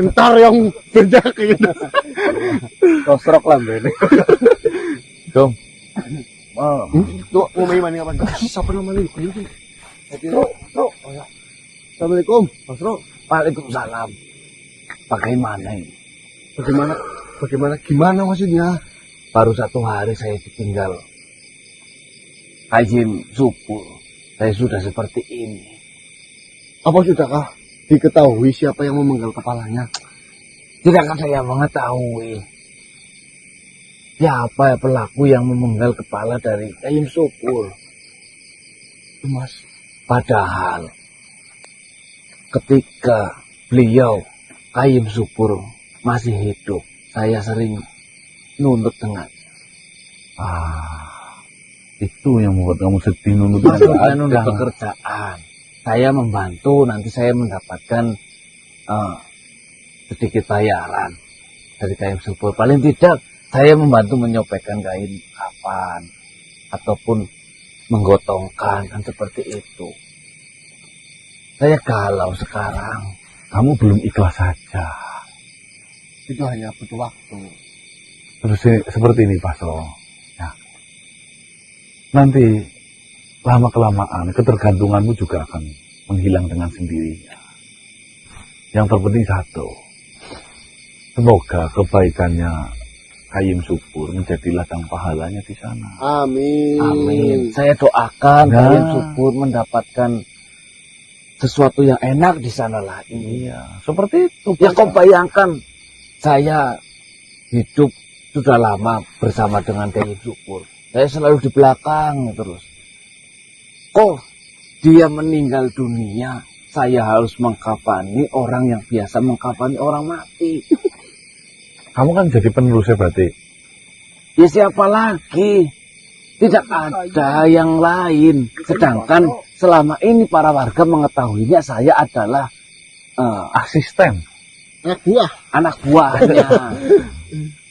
Entar yang berjakin. Kosrok lah bene. Dong. Tuh, mau main mana kapan? Siapa namanya? Bro. Oh ya. Assalamualaikum, Mas Bro. Waalaikumsalam. Bagaimana ini? Gimana maksudnya? Baru 1 hari saya ditinggal Kajim Supur. Saya sudah seperti ini. Apa sudahkah diketahui siapa yang memenggal kepalanya? Tidakkah saya mengetahui siapa pelaku yang memenggal kepala dari Kajim Supur? Mas, Padahal ketika beliau Kajim Supur masih hidup, saya sering nuntut dengan Itu yang membuat kamu sedih nuntut nuntut pekerjaan. Saya membantu, nanti saya mendapatkan sedikit bayaran dari Kajim Supur. Paling tidak saya membantu menyopekkan kain kapan ataupun menggotongkan, kan seperti itu. Saya galau sekarang. Kamu belum ikhlas saja. itu hanya butuh waktu. Terus seperti ini Pasro. Ya. Nanti lama-kelamaan ketergantunganmu juga akan menghilang dengan sendirinya. Yang terpenting satu, semoga kebaikannya Kajim Supur menjadi ladang pahalanya di sana. Amin. Amin. Saya doakan Kajim Supur mendapatkan sesuatu yang enak di sana lagi. Iya, seperti itu. Ya kau bayangkan, saya hidup sudah lama bersama dengan Kajim Supur. Saya selalu di belakang terus. Kok dia meninggal dunia, saya harus mengkafani orang yang biasa mengkafani orang mati. Kamu kan jadi penerusnya berarti. Ya siapa lagi? Tidak ada yang lain. Sedangkan selama ini para warga mengetahuinya saya adalah Asisten. Anak buah. anak buahnya.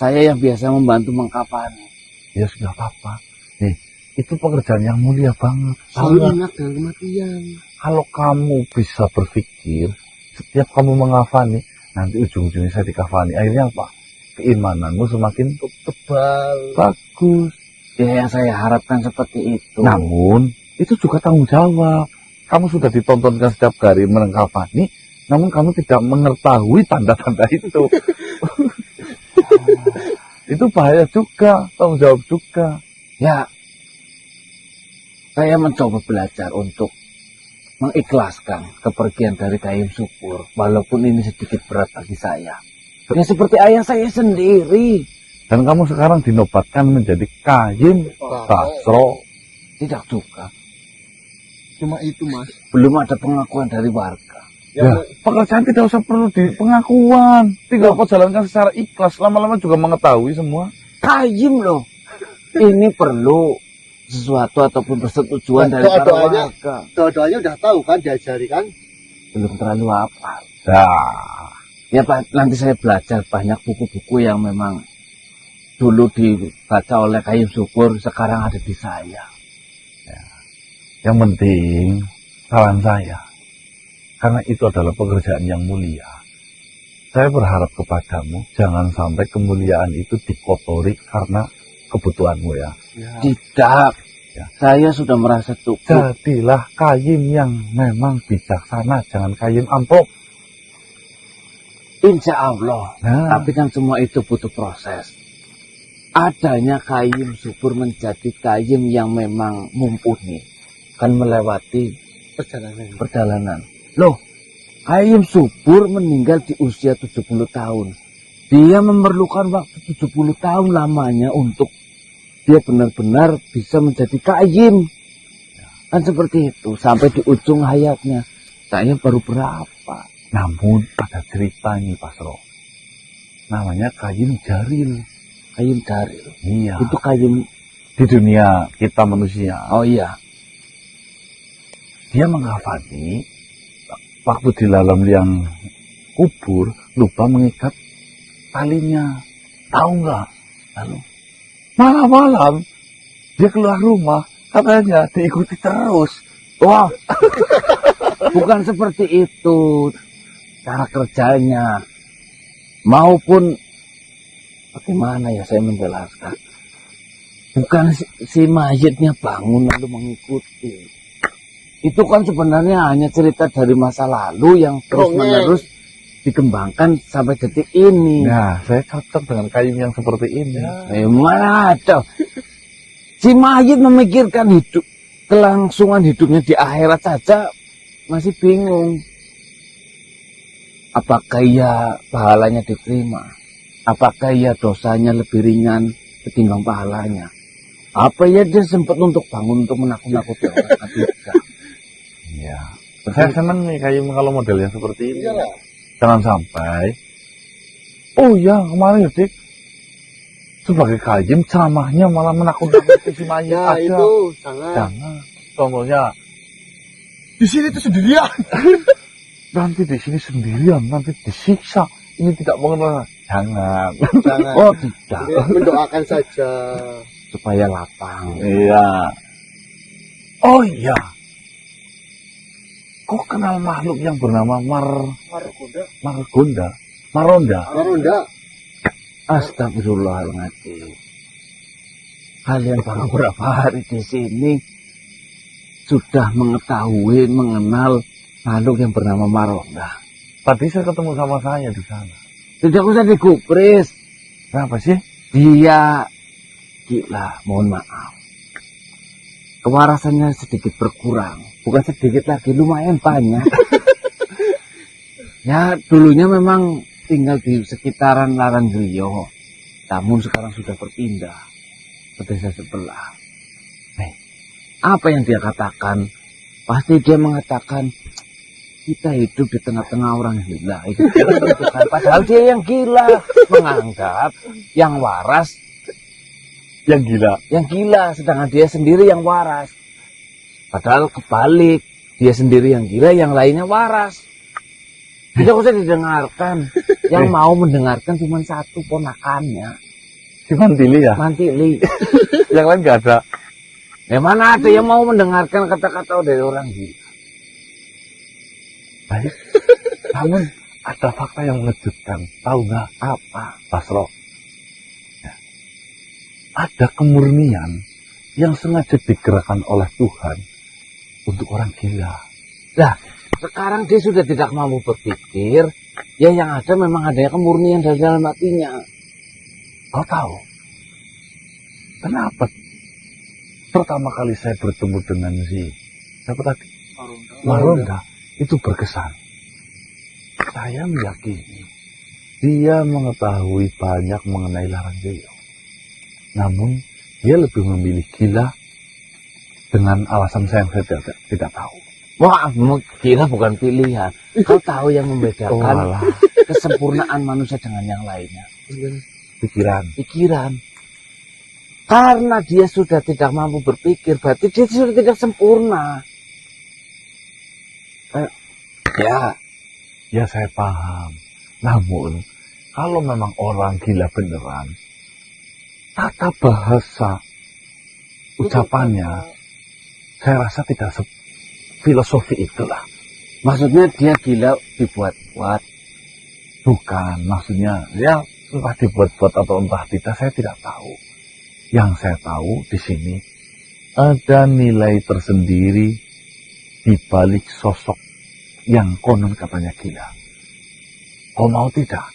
Saya yang biasa membantu mengkafani. Ya sudah apa-apa. Nih, itu pekerjaan yang mulia banget. Sangat dari kematian. Kalau kamu bisa berpikir, setiap kamu mengkafani, nanti ujung-ujungnya saya dikafani. Akhirnya apa? Keimananmu semakin Tebal. bagus. Ya yang saya harapkan seperti itu. Namun, itu juga tanggung jawab. Kamu sudah ditontonkan setiap hari mengkafani, namun kamu tidak mengetahui tanda-tanda itu. Itu bahaya juga, tanggung jawab juga. Ya, saya mencoba belajar untuk mengikhlaskan kepergian dari Kajim Supur, walaupun ini sedikit berat bagi saya. Ya seperti ayah saya sendiri. Dan kamu sekarang dinobatkan menjadi Kajim Basro. Tidak juga. Cuma itu, Mas. Belum ada pengakuan dari warga. Ya, pekerjaan tidak usah perlu di pengakuan. Tinggal kau jalankan secara ikhlas. Lama-lama juga mengetahui semua. Kajim loh. Ini perlu sesuatu ataupun persetujuan dari para warga. Doa-doanya udah tahu kan, diajari kan? Belum terlalu hafal. Nah, Ya Pak, nanti saya belajar banyak buku-buku yang memang dulu dibaca oleh Kajim Supur, sekarang ada di saya. yang penting saran saya, karena itu adalah pekerjaan yang mulia. Saya berharap kepadamu, jangan sampai kemuliaan itu dikotori karena kebutuhanmu ya. Tidak. Ya. Saya sudah merasa cukup. Jadilah Kajim yang memang bijaksana, jangan Kajim amplop. Insya Allah. Nah. Tapi kan semua itu butuh proses. Adanya Kajim Supur menjadi Kajim yang memang mumpuni. Kan melewati perjalanan. Loh, Kajim Supur meninggal di usia 70 tahun. Dia memerlukan waktu 70 tahun lamanya untuk dia benar-benar bisa menjadi Kajim. Kan seperti itu. Sampai di ujung hayatnya. Saya baru berapa? Namun ada cerita ini Pasro. Namanya Kajim Jaril. Kajim Jaril. Iya. Itu Kajim Di dunia kita manusia. Oh iya. Dia menghafali waktu di dalam liang kubur lupa mengikat talinya. Tahu nggak? Lalu malam-malam dia keluar rumah, katanya diikuti terus. Wah, bukan seperti itu cara kerjanya. maupun bagaimana ya saya menjelaskan. Bukan si mayitnya bangun lalu mengikuti. Itu kan sebenarnya hanya cerita dari masa lalu yang terus-menerus dikembangkan sampai detik ini. Nah, saya cocok dengan kayu yang seperti ini. Mana ada? Si mayit memikirkan hidup, kelangsungan hidupnya di akhirat saja masih bingung. Apakah ia pahalanya diterima? Apakah ia dosanya lebih ringan ketimbang pahalanya? Apa ya dia sempat untuk bangun untuk menakut-nakuti orang? Tidak. Iya. Saya senang nih kayu kalau modelnya seperti ini. Iyalah. Jangan sampai. Oh ya, kemarin Dik, sebagai kajem ceramahnya malah menakut-nakuti si mayit Ya aja. itu sangat. Jangan. Contohnya, Di sini tuh sendirian. nanti di sini sendirian, nanti disiksa. Ini tidak mengenal. Jangan. Jangan. Oh tidak. Mendoakan saja. Supaya lapang. Iya. Oh iya. Kok kenal makhluk yang bernama Maronda? Maronda. Astagfirullahaladzim. Kalian baru berapa hari di sini sudah mengetahui, mengenal makhluk yang bernama Maronda. Tadi saya ketemu sama saya di sana. Tidak usah digubris. Kenapa sih? Dia gila, mohon maaf. Kewarasannya sedikit berkurang. Bukan sedikit lagi, lumayan banyak. Ya, dulunya memang tinggal di sekitaran Laranggelio. Namun sekarang sudah berpindah ke desa sebelah. Apa yang dia katakan? Pasti dia mengatakan, kita hidup di tengah-tengah orang gila. Itu kan. Padahal dia yang gila. Menganggap yang waras Yang gila. sedangkan dia sendiri yang waras. Padahal kebalik, dia sendiri yang gila, yang lainnya waras. Tidak usah didengarkan. Yang mau mendengarkan cuma satu ponakannya, Si Mantili ya? Mantili. Yang lain nggak ada. Mana ada yang mau mendengarkan kata-kata dari orang gila. Baik. Namun ada fakta yang mengejutkan. Tahu nggak? Apa? Basro. Ya. Ada kemurnian yang sengaja digerakkan oleh Tuhan untuk orang gila. Nah, sekarang dia sudah tidak mampu berpikir. Ya yang ada memang adanya kemurnian dari dalam hatinya. Kau tahu? Kenapa? Pertama kali saya bertemu dengan siapa tadi? Maronda. Itu berkesan. Saya meyakini dia mengetahui banyak mengenai Laranggelio. Namun dia lebih memilih gila dengan alasan saya yang saya tidak tahu. Wah, gila bukan pilihan. Kau tahu yang membedakan Walah. kesempurnaan manusia dengan yang lainnya? Pikiran. Karena dia sudah tidak mampu berpikir, berarti dia sudah tidak sempurna. Ya saya paham. Namun kalau memang orang gila beneran, tata bahasa ucapannya saya rasa tidak filosofi itulah. Maksudnya dia gila dibuat-buat. Bukan, maksudnya ya entah dibuat-buat atau entah tidak, saya tidak tahu. Yang saya tahu di sini ada nilai tersendiri di balik sosok yang konon katanya gila. Kau mau tidak?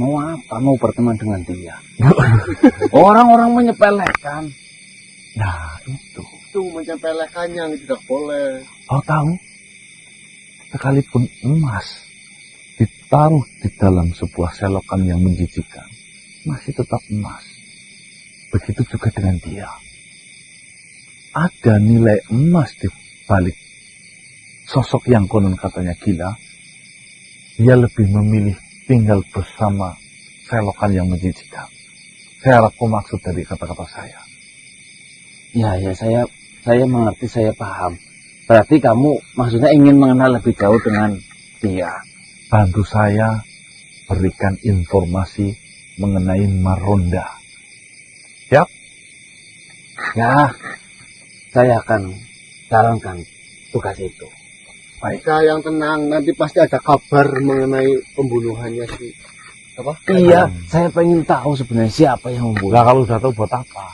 Mau apa? Mau berteman dengan dia? Orang-orang menyepelekan. Nah itu. Itu menyepelekan yang tidak boleh. Kau tahu? Sekalipun emas ditaruh di dalam sebuah selokan yang menjijikan, masih tetap emas. Begitu juga dengan dia. Ada nilai emas di balik sosok yang konon katanya gila. Dia lebih memilih tinggal bersama selokan yang menjijikan. Saya harap kau maksud dari kata-kata saya. Ya, saya mengerti, saya paham. Berarti kamu maksudnya ingin mengenal lebih jauh dengan dia. Bantu saya berikan informasi mengenai Maronda. Siap? Ya, saya akan jalankan tugas itu. Baik. Kita yang tenang, nanti pasti ada kabar mengenai pembunuhannya si apa? Iya, saya pengen tahu sebenarnya siapa yang membunuh. Lah kalau sudah tahu buat apa?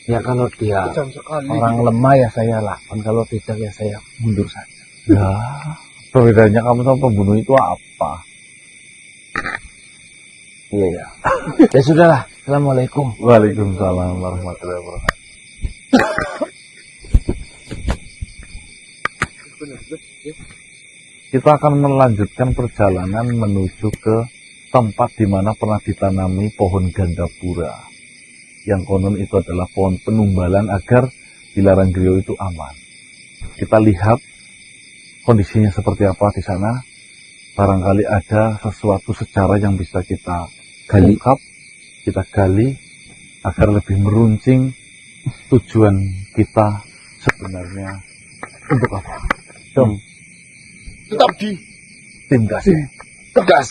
Ya kalau dia Kejam sekali. orang lemah ya saya lawan, kalau tidak ya saya mundur saja. Ya, perbedaannya kamu sama pembunuh itu apa? Iya ya. Ya sudahlah. Assalamualaikum. Waalaikumsalam warahmatullahi wabarakatuh. Kita akan melanjutkan perjalanan menuju ke tempat di mana pernah ditanami pohon gandapura. Yang konon itu adalah pohon penumbalan agar dilarang griyo itu aman. Kita lihat kondisinya seperti apa di sana. Barangkali ada sesuatu sejarah yang bisa kita ungkap, kita gali agar lebih meruncing tujuan kita sebenarnya untuk apa. Tetap di Tindas. Gas.